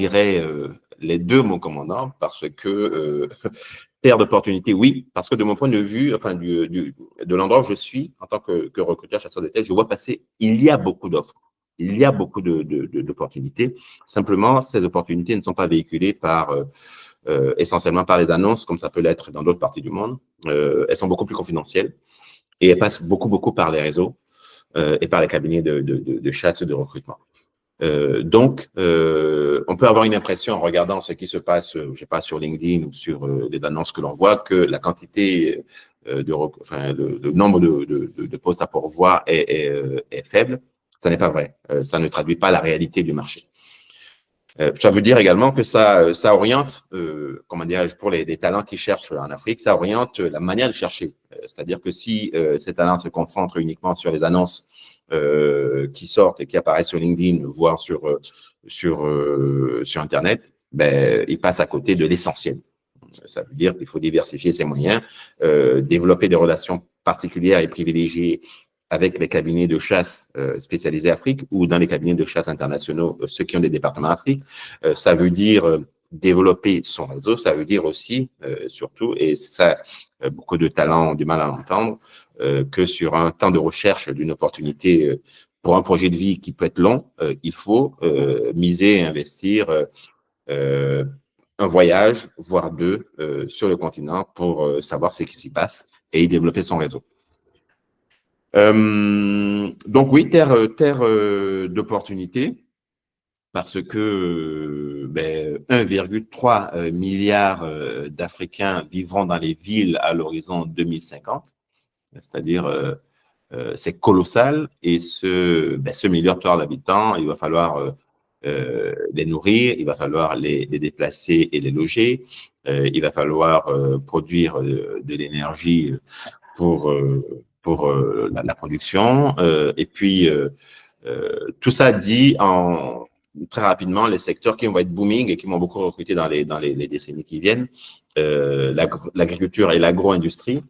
dirais les deux mots commandants parce que terre d'opportunité, oui, parce que de mon point de vue, enfin de l'endroit où je suis en tant que recruteur chasseur de tête, je vois passer, il y a beaucoup d'offres, il y a beaucoup d'opportunités. Simplement, ces opportunités ne sont pas véhiculées essentiellement par les annonces, comme ça peut l'être dans d'autres parties du monde. Elles sont beaucoup plus confidentielles et elles passent beaucoup par les réseaux et par les cabinets de chasse et de recrutement. Donc, on peut avoir une impression en regardant ce qui se passe, je sais pas, sur LinkedIn ou sur les annonces que l'on voit, que la quantité, le nombre de postes à pourvoir est faible. Ça n'est pas vrai. Ça ne traduit pas la réalité du marché. Ça veut dire également que ça oriente, comment dirais-je, pour les talents qui cherchent en Afrique, ça oriente la manière de chercher. C'est-à-dire que si ces talents se concentrent uniquement sur les annonces qui sortent et qui apparaissent sur LinkedIn, voire sur Internet, ben, ils passent à côté de l'essentiel. Ça veut dire qu'il faut diversifier ses moyens, développer des relations particulières et privilégiées avec les cabinets de chasse spécialisés Afrique ou dans les cabinets de chasse internationaux, ceux qui ont des départements Afrique. Ça veut dire développer son réseau, ça veut dire aussi, surtout, et ça, beaucoup de talents ont du mal à l'entendre, que sur un temps de recherche d'une opportunité pour un projet de vie qui peut être long, il faut miser et investir un voyage, voire deux, sur le continent pour savoir ce qui s'y passe et y développer son réseau. Donc oui, terre d'opportunité, parce que 1,3 milliard d'Africains vivront dans les villes à l'horizon 2050, c'est-à-dire c'est colossal, et ce milliard d'habitants, il va falloir les nourrir, il va falloir les déplacer et les loger, il va falloir produire de l'énergie pour la production. Et puis, tout ça dit très rapidement les secteurs qui vont être booming et qui vont beaucoup recruter dans les décennies qui viennent. L'agriculture et l'agro-industrie,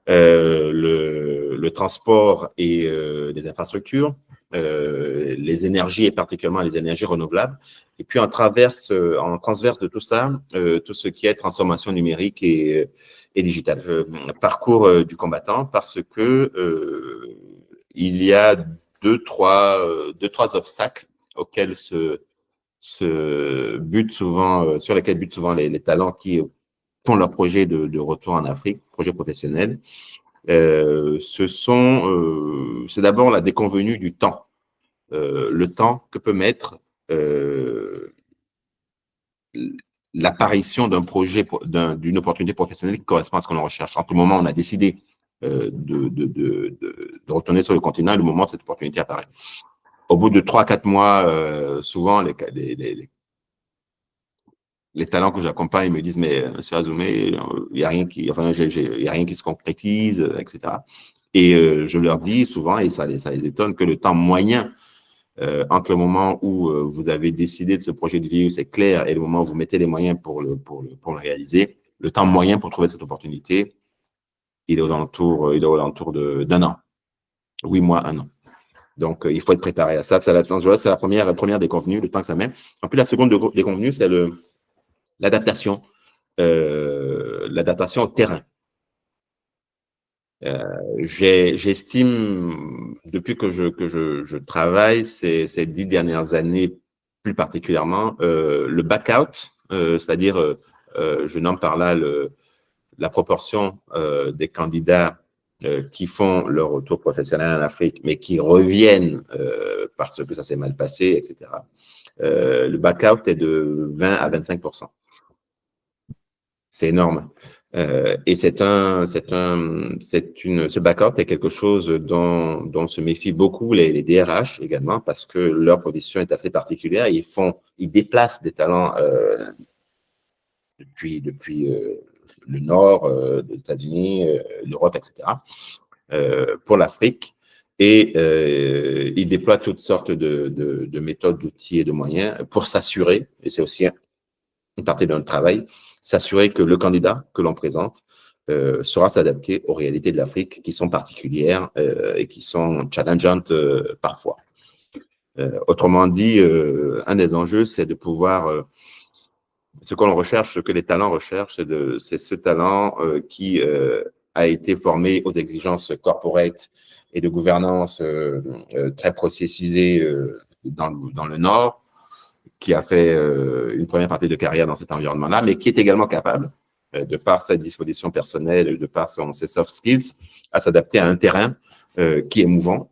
le transport et les infrastructures, les énergies et particulièrement les énergies renouvelables. Et puis, en transverse de tout ça, tout ce qui est transformation numérique et digitale. Parcours du combattant, parce que il y a deux, trois obstacles auxquels sur lesquels butent souvent les talents qui font leur projet de retour en Afrique, projet professionnel. C'est d'abord la déconvenue du temps. Le temps que peut mettre l'apparition d'un projet, d'une opportunité professionnelle qui correspond à ce qu'on recherche. En tout moment, on a décidé de retourner sur le continent et le moment où cette opportunité apparaît. Au bout de 3-4 mois, souvent, les talents que j'accompagne me disent, mais monsieur Azoumé, il n'y a rien qui se concrétise, etc. Et je leur dis souvent, et ça les étonne, que le temps moyen entre le moment où vous avez décidé de ce projet de vie, où c'est clair, et le moment où vous mettez les moyens pour le réaliser, le temps moyen pour trouver cette opportunité, il est aux alentours d'un an. 8 mois, 1 an. Donc, il faut être préparé à ça. C'est la première déconvenue, le temps que ça met. En plus, la seconde déconvenue, c'est l'adaptation au terrain. J'estime, depuis que je travaille ces 10 dernières années, plus particulièrement, le back-out, c'est-à-dire, je nomme par là la proportion des candidats qui font leur retour professionnel en Afrique, mais qui reviennent parce que ça s'est mal passé, etc. Le back-out est de 20 à 25%. C'est énorme. Et ce back-out est quelque chose dont se méfient beaucoup les DRH également, parce que leur position est assez particulière. Ils déplacent des talents depuis le nord des États-Unis, l'Europe, etc., pour l'Afrique. Et ils déploient toutes sortes de méthodes, d'outils et de moyens pour s'assurer, et c'est aussi une partie de notre travail, s'assurer que le candidat que l'on présente saura s'adapter aux réalités de l'Afrique qui sont particulières et qui sont challengeantes parfois. Autrement dit, un des enjeux, c'est de pouvoir, ce que l'on recherche, ce que les talents recherchent, c'est ce talent qui a été formé aux exigences corporate et de gouvernance très processisées dans le Nord, qui a fait une première partie de carrière dans cet environnement-là, mais qui est également capable, de par sa disposition personnelle, de par ses soft skills, à s'adapter à un terrain qui est mouvant,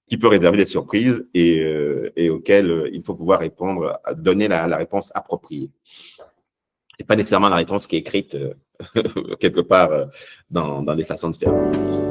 qui peut réserver des surprises et auxquelles il faut pouvoir répondre, donner la réponse appropriée. Et pas nécessairement la réponse qui est écrite quelque part dans les façons de faire.